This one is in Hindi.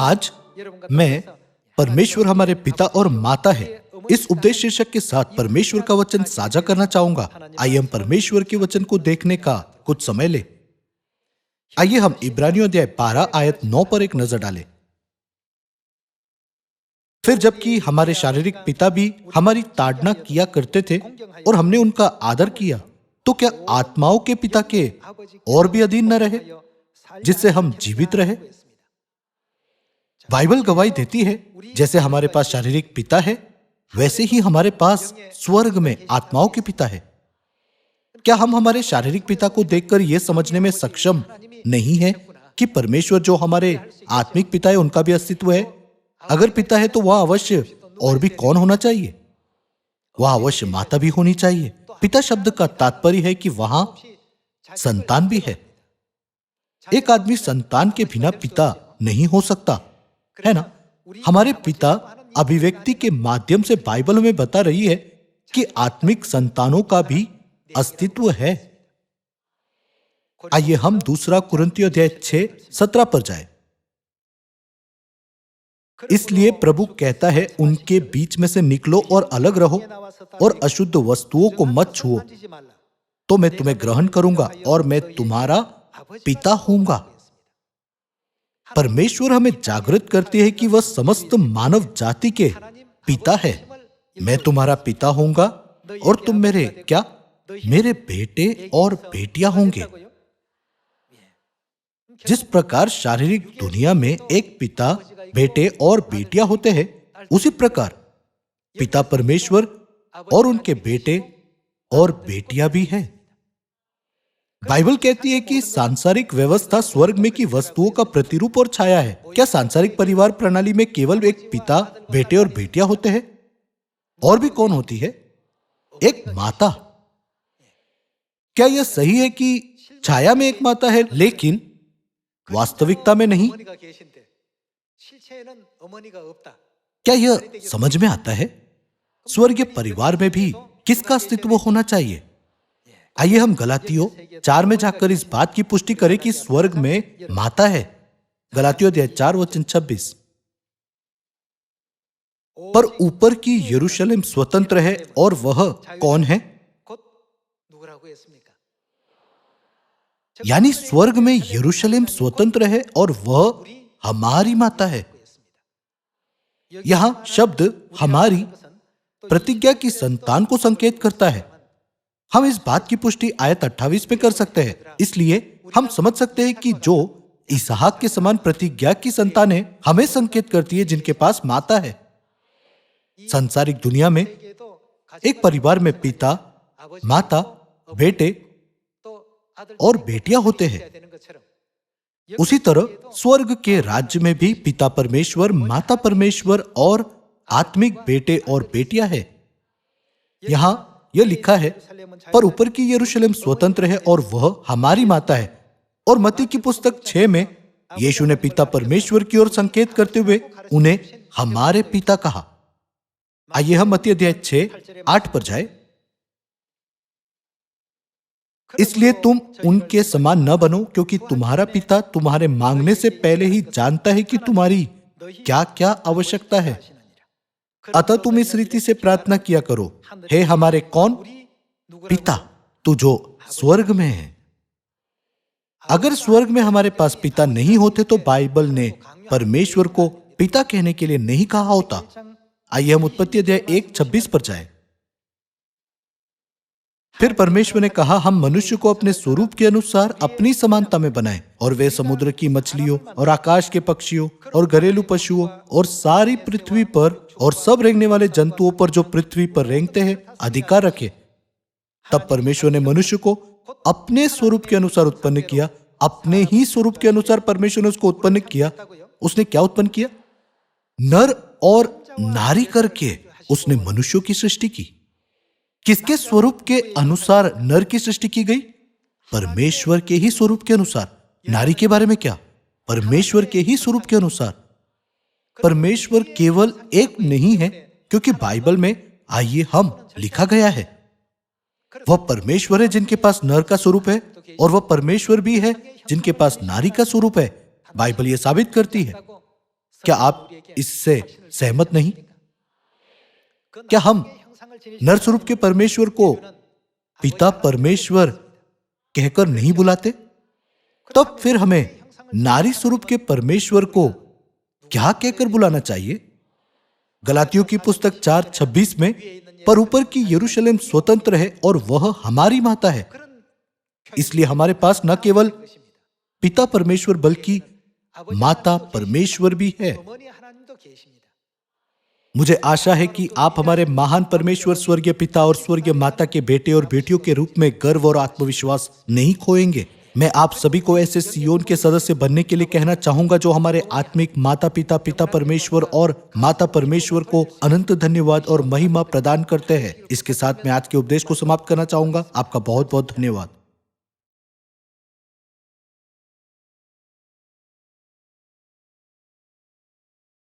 आज मैं परमेश्वर हमारे पिता और माता है इस उपदेश शीर्षक के साथ परमेश्वर का वचन साझा करना चाहूंगा। आइए हम परमेश्वर के वचन को देखने का कुछ समय ले। आइए हम इब्रानियों अध्याय 12 आयत 9 पर एक नजर डालें। फिर जबकि हमारे शारीरिक पिता भी हमारी ताड़ना किया करते थे और हमने उनका आदर किया, तो क्या आत्माओं के पिता के और भी अधीन न रहे, जिससे हम जीवित रहे? बाइबल गवाही देती है, जैसे हमारे पास शारीरिक पिता है, वैसे ही हमारे पास स्वर्ग में आत्माओं के पिता है। क्या हम हमारे शारीरिक पिता को देखकर यह समझने में सक्षम नहीं है कि परमेश्वर जो हमारे आत्मिक पिता है उनका भी अस्तित्व है? अगर पिता है तो वह अवश्य और भी कौन होना चाहिए? वह अवश्य माता भी होनी चाहिए। पिता शब्द का तात्पर्य है कि वहां संतान भी है। एक आदमी संतान के बिना पिता नहीं हो सकता, है ना? हमारे पिता अभिव्यक्ति के माध्यम से बाइबल हमें बता रही है कि आत्मिक संतानों का भी अस्तित्व है। आइए हम 2 कुरिन्थियों अध्याय 6:17 पर जाएं। इसलिए प्रभु कहता है, उनके बीच में से निकलो और अलग रहो और अशुद्ध वस्तुओं को मत छुओ, तो मैं तुम्हें ग्रहण करूंगा और मैं तुम्हारा पिता होऊंगा। परमेश्वर हमें जागृत करते हैं कि वह समस्त मानव जाति के पिता है। मैं तुम्हारा पिता होऊंगा और तुम मेरे बेटे और बेटियां होंगे। जिस प्रकार शारीरिक दुनिया में एक पिता, बेटे और बेटियां होते हैं, उसी प्रकार पिता परमेश्वर और उनके बेटे और बेटियां भी हैं। बाइबल कहती है कि सांसारिक व्यवस्था स्वर्ग में की वस्तुओं का प्रतिरूप और छाया है। क्या सांसारिक परिवार प्रणाली में केवल एक पिता, बेटे और बेटियां होते हैं? और भी कौन होती है? एक माता। क्या यह सही है कि छाया में एक माता है लेकिन वास्तविकता में नहीं? क्या यह समझ में आता है? स्वर्गीय परिवार में भी किसका अस्तित्व होना चाहिए? आइए हम गलातियों 4 में जाकर इस बात की पुष्टि करें कि स्वर्ग में माता है। गलातियों अध्याय 4 वचन 26। पर ऊपर की यरूशलेम स्वतंत्र है और वह कौन है? यानी स्वर्ग में यरूशलेम स्वतंत्र है और वह हमारी माता है। यहां शब्द हमारी प्रतिज्ञा की संतान को संकेत करता है। हम इस बात की पुष्टि आयत 28 में कर सकते हैं। इसलिए हम समझ सकते हैं कि जो इसहाक के समान प्रतिज्ञा की संतान है, हमें संकेत करती है जिनके पास माता है। सांसारिक दुनिया में एक परिवार में पिता, माता, बेटे और बेटियां होते हैं। उसी तरह स्वर्ग के राज्य में भी पिता परमेश्वर, माता परमेश्वर और आत्मिक बेटे और बेटियां हैं। यहां यह लिखा है, पर ऊपर की यरूशलेम स्वतंत्र है और वह हमारी माता है। और मत्ती की पुस्तक 6 में यीशु ने पिता परमेश्वर की ओर संकेत करते हुए उन्हें हमारे पिता कहा। आइए हम मत्ती अध्याय 6:8 पर जाए। इसलिए तुम उनके समान न बनो, क्योंकि तुम्हारा पिता तुम्हारे मांगने से पहले ही जानता है कि तुम्हारी क्या क्या आवश्यकता है। अतः तुम इस रीति से प्रार्थना किया करो, हे हमारे कौन? पिता, तू जो स्वर्ग में है। अगर स्वर्ग में हमारे पास पिता नहीं होते तो बाइबल ने परमेश्वर को पिता कहने के लिए नहीं कहा होता। आइए हम उत्पत्ति अध्याय 1:26 पर जाएं। फिर परमेश्वर ने कहा, हम मनुष्य को अपने स्वरूप के अनुसार अपनी समानता में बनाएं और वे समुद्र की मछलियों और आकाश के पक्षियों और घरेलू पशुओं और सारी पृथ्वी पर और सब रेंगने वाले जंतुओं पर जो पृथ्वी पर रेंगते हैं अधिकार रखे। तब परमेश्वर ने मनुष्य को अपने स्वरूप के अनुसार उत्पन्न किया। अपने ही स्वरूप के अनुसार परमेश्वर ने उसको उत्पन्न किया। उसने क्या उत्पन्न किया? नर और नारी करके उसने मनुष्यों की सृष्टि की। किसके स्वरूप के अनुसार नर की सृष्टि की गई? परमेश्वर के ही स्वरूप के अनुसार। नारी के बारे में क्या? परमेश्वर के ही स्वरूप के अनुसार। परमेश्वर केवल एक नहीं है, क्योंकि बाइबल में आइए हम लिखा गया है, वह परमेश्वर है जिनके पास नर का स्वरूप है और वह परमेश्वर भी है जिनके पास नारी का स्वरूप है। बाइबल यह साबित करती है। क्या आप इससे सहमत नहीं? क्या हम नर स्वरूप के परमेश्वर को पिता परमेश्वर कहकर नहीं बुलाते? तब फिर हमें नारी स्वरूप के परमेश्वर को क्या कहकर बुलाना चाहिए? गलातियों की पुस्तक 4:26 में, पर ऊपर की यरूशलेम स्वतंत्र है और वह हमारी माता है। इसलिए हमारे पास न केवल पिता परमेश्वर बल्कि माता परमेश्वर भी है। मुझे आशा है कि आप हमारे महान परमेश्वर स्वर्गीय पिता और स्वर्गीय माता के बेटे और बेटियों के रूप में गर्व और आत्मविश्वास नहीं खोएंगे। मैं आप सभी को ऐसे सियोन के सदस्य बनने के लिए कहना चाहूंगा जो हमारे आत्मिक माता पिता, पिता परमेश्वर और माता परमेश्वर को अनंत धन्यवाद और महिमा प्रदान करते हैं। इसके साथ मैं आज के उपदेश को समाप्त करना चाहूंगा। आपका बहुत बहुत धन्यवाद।